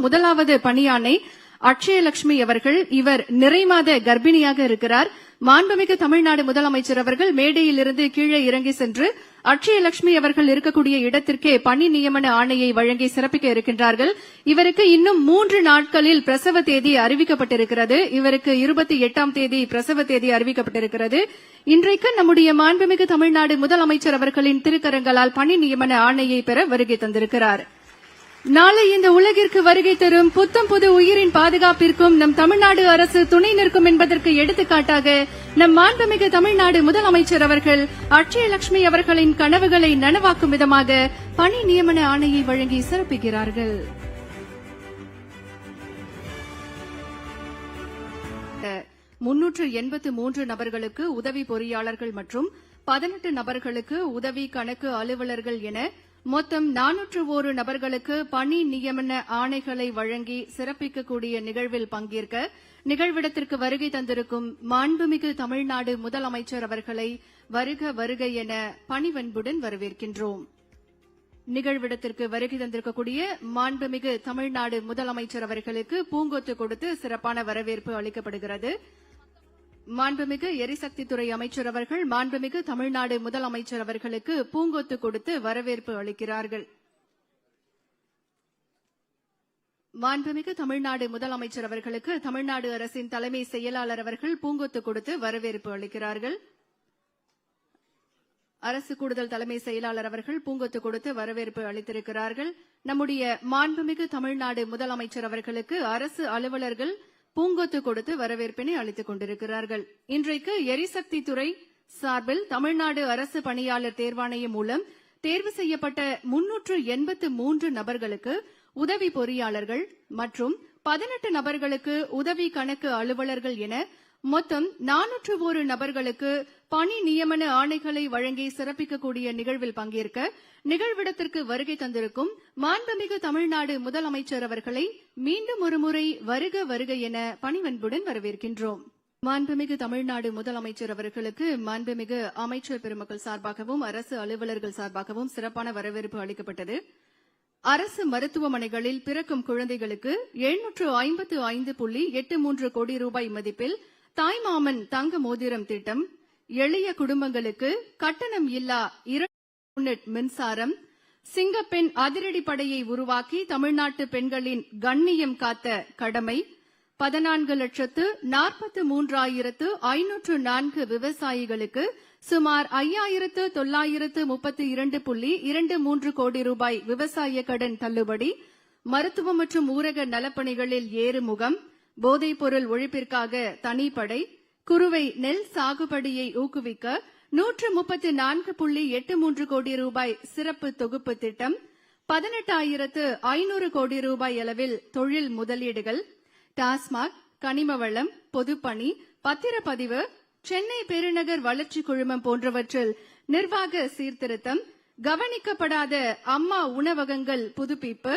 முதலாவது பணியாணை அக்ஷயலட்சுமி அவர்கள். இவர் நிறைமாத கர்ப்பிணியாக இருக்கிறார். மாண்புமிகு தமிழ்நாடு முதலமைச்சர் அவர்கள் மேடையிலிருந்து கீழே இறங்கி சென்று அக்ஷயலட்சுமி அவர்கள் இருக்கக்கூடிய இடத்திற்கே பணி நியமன ஆணையை வழங்கி சிறப்பிக்க இருக்கின்றார்கள். இவருக்கு இன்னும் 3 நாட்களில் பிரசவ தேதி அறிவிக்கப்பட்டிருக்கிறது. இவருக்கு 28ஆம் தேதி பிரசவ தேதி அறிவிக்கப்பட்டிருக்கிறது. இன்றைக்கு நம்முடைய மாண்புமிகு தமிழ்நாடு முதலமைச்சர் அவர்களின் திருக்கரங்களால் பணி நியமன ஆணையை பெற வருகை தந்திருக்கிறார். நாளை இந்த உலகிற்கு வருகை தரும் புத்தம் புது உயிரின் பாதுகாப்பிற்கும் நம் தமிழ்நாடு அரசு துணை நிற்கும் என்பதற்கு எடுத்துக்காட்டாக நம் மாண்புமிகு தமிழ்நாடு முதலமைச்சர் அவர்கள் அக்ஷயலட்சுமி அவர்களின் கனவுகளை நனவாக்கும் விதமாக பணி நியமன ஆணையை வழங்கி சிறப்பிக்கிறார்கள். (383) நபர்களுக்கு உதவி பொறியாளர்கள் மற்றும் 18 நபர்களுக்கு உதவி கணக்கு அலுவலர்கள் என மொத்தம் 401 நபர்களுக்கு பணி நியமன ஆணைகளை வழங்கி சிறப்பிக்கக்கூடிய நிகழ்வில் பங்கேற்க நிகழ்விடத்திற்கு வருகை தந்திருக்கும் மாண்புமிகு தமிழ்நாடு முதலமைச்சர் அவர்களை வருக வருக என பணிவன்புடன் வரவேற்கின்றோம். நிகழ்விடத்திற்கு வருகை தந்திருக்கக்கூடிய மாண்புமிகு தமிழ்நாடு முதலமைச்சர் அவர்களுக்கு பூங்கொத்து கொடுத்து சிறப்பான வரவேற்பு அளிக்கப்படுகிறது. மாண்புமிகு எரிசக்தித்துறை அமைச்சர் அவர்கள் மாண்புமிகு தமிழ்நாடு முதலமைச்சர் அவர்களுக்கு பூங்கொத்து கொடுத்து வரவேற்பு அளிக்கிறார்கள். மாண்புமிகு தமிழ்நாடு முதலமைச்சர் அவர்களுக்கு தமிழ்நாடு அரசின் தலைமை செயலாளர் அவர்கள் பூங்கொத்து கொடுத்து வரவேற்பு அளிக்கிறார்கள். அரசு கூடுதல் தலைமை செயலாளர் அவர்கள் பூங்கொத்து கொடுத்து வரவேற்பு அளித்திருக்கிறார்கள். நம்முடைய மாண்புமிகு தமிழ்நாடு முதலமைச்சர் அவர்களுக்கு அரசு அலுவலர்கள் பூங்கொத்து கொடுத்து வரவேற்பினை அளித்துக் கொண்டிருக்கிறார்கள். இன்றைக்கு எரிசக்தி துறை சார்பில் தமிழ்நாடு அரசு பணியாளர் தேர்வாணையம் மூலம் தேர்வு செய்யப்பட்ட 383 நபர்களுக்கு உதவி பொறியாளர்கள் மற்றும் 18 நபர்களுக்கு உதவி கணக்கு அலுவலர்கள் என மொத்தம் 401 நபர்களுக்கு பணி நியமன ஆணைகளை வழங்கி சிறப்பிக்கக்கூடிய நிகழ்வில் பங்கேற்க நிகழ்விடத்திற்கு வருகை தந்திருக்கும் மாண்புமிகு தமிழ்நாடு முதலமைச்சர் அவர்களை மீண்டும் ஒருமுறை வருக வருக என பணிவன்புடன் வரவேற்கின்றோம். மாண்புமிகு தமிழ்நாடு முதலமைச்சர் அவர்களுக்கு மாண்புமிகு அமைச்சர் பெருமக்கள் சார்பாகவும் அரசு அலுவலர்கள் சார்பாகவும் சிறப்பான வரவேற்பு அளிக்கப்பட்டது. அரசு மருத்துவமனைகளில் பிறக்கும் குழந்தைகளுக்கு 755.83 கோடி ரூபாய் மதிப்பில் தாய்மாமன் தங்க மோதிரம் திட்டம், எளிய குடும்பங்களுக்கு கட்டணம் இல்லா 2 யூனிட் மின்சாரம், சிங்கப்பெண் அதிரடிப்படையை உருவாக்கி தமிழ்நாட்டு பெண்களின் கண்ணியம் காத்த கடமை, 14,43,504 விவசாயிகளுக்கு சுமார் 5,932.23 கோடி ரூபாய் விவசாய கடன் தள்ளுபடி, மருத்துவம் மற்றும் ஊரக நலப்பணிகளில் ஏறுமுகம், போதைப்பொருள் ஒழிப்பிற்காக தனிப்படை, குறுவை நெல் சாகுபடியை ஊக்குவிக்க 134.83 கோடி ரூபாய் சிறப்பு தொகுப்பு திட்டம், 18,500 கோடி ரூபாய் அளவில் தொழில் முதலீடுகள், டாஸ்மாக், கனிம வளம், பொதுப்பணி, பத்திரப்பதிவு, சென்னை பெருநகர் வளர்ச்சி குழுமம் போன்றவற்றில் நிர்வாக சீர்திருத்தம், கவனிக்கப்படாத அம்மா உணவகங்கள் புதுப்பிப்பு,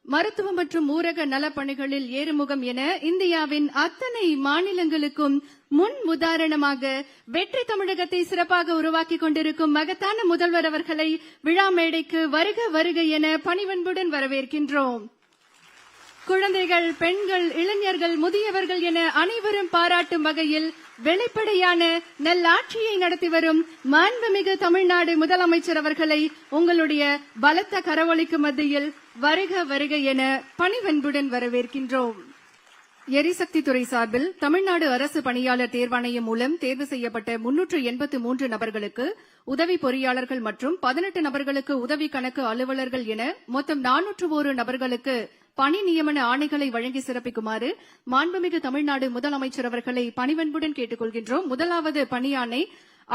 மருத்துவம் மற்றும் ஊரக நலப்பணிகளில் ஏறுமுகம் என இந்தியாவின் அத்தனை மாநிலங்களுக்கும் முன் உதாரணமாக வெற்றி தமிழகத்தை சிறப்பாக உருவாக்கிக் கொண்டிருக்கும் மகத்தான முதல்வர் அவர்களை விழா மேடைக்கு வருக வருக என பணிவன்புடன் வரவேற்கின்றோம். குழந்தைகள், பெண்கள், இளைஞர்கள், முதியவர்கள் என அனைவரும் பாராட்டும் வகையில் வெளிப்படையான நல்லாட்சியை நடத்தி வரும் மாண்புமிகு தமிழ்நாடு முதலமைச்சர் அவர்களை உங்களுடைய பலத்த கரவொலிக்கு மத்தியில் வருக வருக என பணிவன்புடன் வரவேற்கின்றோம். எரிசக்தித்துறை சார்பில் தமிழ்நாடு அரசு பணியாளர் தேர்வாணையம் மூலம் தேர்வு செய்யப்பட்ட 383 நபர்களுக்கு உதவி பொறியாளர்கள் மற்றும் 18 நபர்களுக்கு உதவி கணக்கு அலுவலர்கள் என மொத்தம் 401 நபர்களுக்கு பணி நியமன ஆணைகளை வழங்கி சிறப்பிக்குமாறு மாண்புமிகு தமிழ்நாடு முதலமைச்சர் அவர்களை பணிவன்புடன் கேட்டுக் கொள்கின்றோம். முதலாவது பணியாணை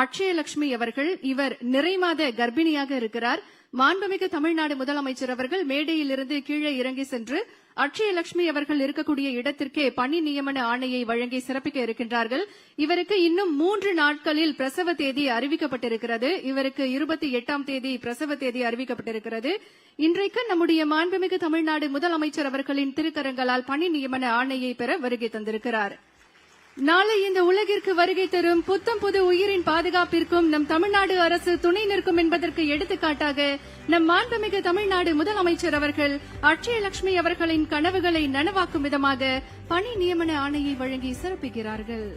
அக்ஷயலட்சுமி அவர்கள். இவர் நிறைமாத கர்ப்பிணியாக இருக்கிறார். மாண்புமிகு தமிழ்நாடு முதலமைச்சர் அவர்கள் மேடையிலிருந்து கீழே இறங்கி சென்று அக்ஷயலட்சுமி அவர்கள் இருக்கக்கூடிய இடத்திற்கே பணி நியமன ஆணையை வழங்கி சிறப்பிக்க இருக்கின்றார்கள். இவருக்கு இன்னும் 3 நாட்களில் பிரசவ தேதி அறிவிக்கப்பட்டிருக்கிறது. இவருக்கு 28ஆம் தேதி பிரசவ தேதி அறிவிக்கப்பட்டிருக்கிறது. இன்றைக்கு நம்முடைய மாண்புமிகு தமிழ்நாடு முதலமைச்சர் அவர்களின் திருக்கரங்களால் பணி நியமன ஆணையை பெற வருகை தந்திருக்கிறார். நாளை இந்த உலகிற்கு வருகை தரும் புத்தம் புது உயிரின் பாதுகாப்பிற்கும் நம் தமிழ்நாடு அரசு துணை நிற்கும் என்பதற்கு எடுத்துக்காட்டாக நம் மாண்புமிகு தமிழ்நாடு முதலமைச்சர் அவர்கள் அட்சயலட்சுமி அவர்களின் கனவுகளை நனவாக்கும் விதமாக பணி நியமன ஆணையை வழங்கி சிறப்பிக்கிறார்கள்.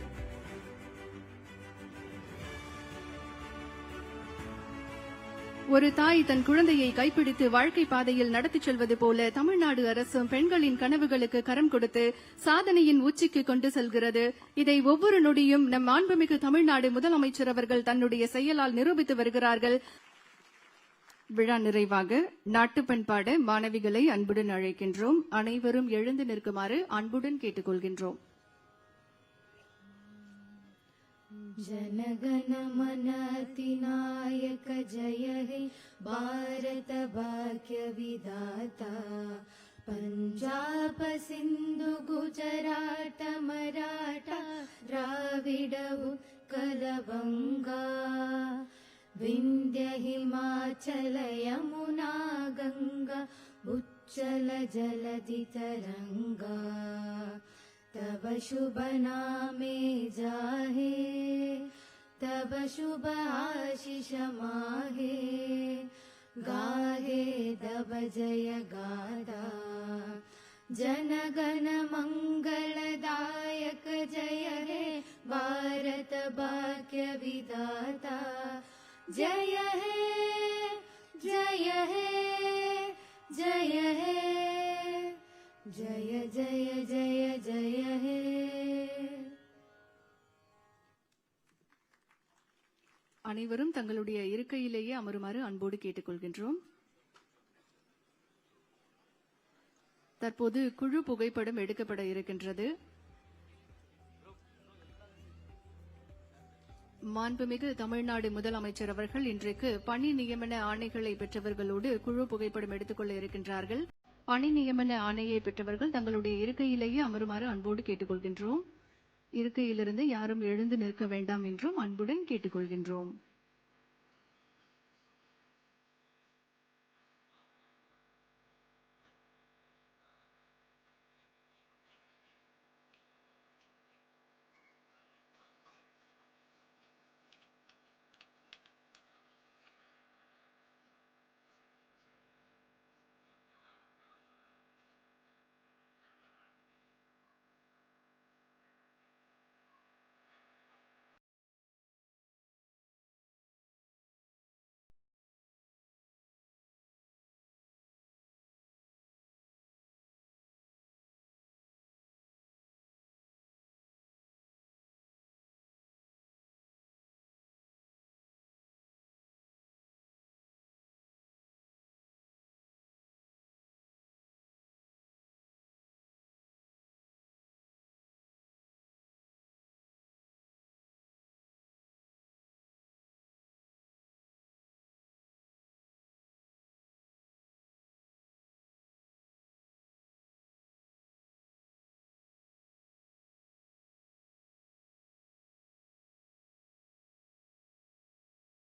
ஒரு தாய் தன் குழந்தையை கைப்பிடித்து வாழ்க்கை பாதையில் நடத்திச் செல்வது போல தமிழ்நாடு அரசும் பெண்களின் கனவுகளுக்கு கரம் கொடுத்து சாதனையின் உச்சிக்கு கொண்டு செல்கிறது. இதை ஒவ்வொரு நொடியும் நம் மாண்புமிகு தமிழ்நாடு முதலமைச்சர் அவர்கள் தன்னுடைய செயலால் நிரூபித்து வருகிறார்கள். விழா நிறைவாக நாட்டுப்பண் பாட மாணவிகளை அன்புடன் அழைக்கின்றோம். அனைவரும் எழுந்து நிற்குமாறு அன்புடன் கேட்டுக்கொள்கின்றோம். जनगण मन अधिनायक जय हे भारत भाग्य विधाता पंजाब सिंधु गुजरात मराठा द्राविड उत्कल बंगा विंध्य हिमाचल यमुना गंगा उच्चल जलधि तरंगा तब शुभ नामे जाहे तब शुभ आशीष माहे गाहे तब जय गाथा जनगण मंगलदायक जय हे भारत भाग्य विधाता जय हे जय हे जय हे जय जय जय जय हे. அனைவரும் தங்களுடைய இருக்கையிலேயே அமருமாறு அன்போடு கேட்டுக்கொள்கின்றோம். தற்போது குழு புகைப்படம் எடுக்கப்பட இருக்கின்றது. மாண்புமிகு தமிழ்நாடு முதலமைச்சர் அவர்கள் இன்றைக்கு பணி நியமன ஆணைகளை பெற்றவர்களோடு குழு புகைப்படம் எடுத்துக்கொள்ள இருக்கின்றார்கள். பணி நியமன ஆணையை பெற்றவர்கள் தங்களுடைய இருக்கையிலேயே அமருமாறு அன்போடு கேட்டுக்கொள்கின்றோம். இருக்கையிலிருந்து யாரும் எழுந்து நிற்க வேண்டாம் என்றும் அன்புடன் கேட்டுக்கொள்கின்றோம்.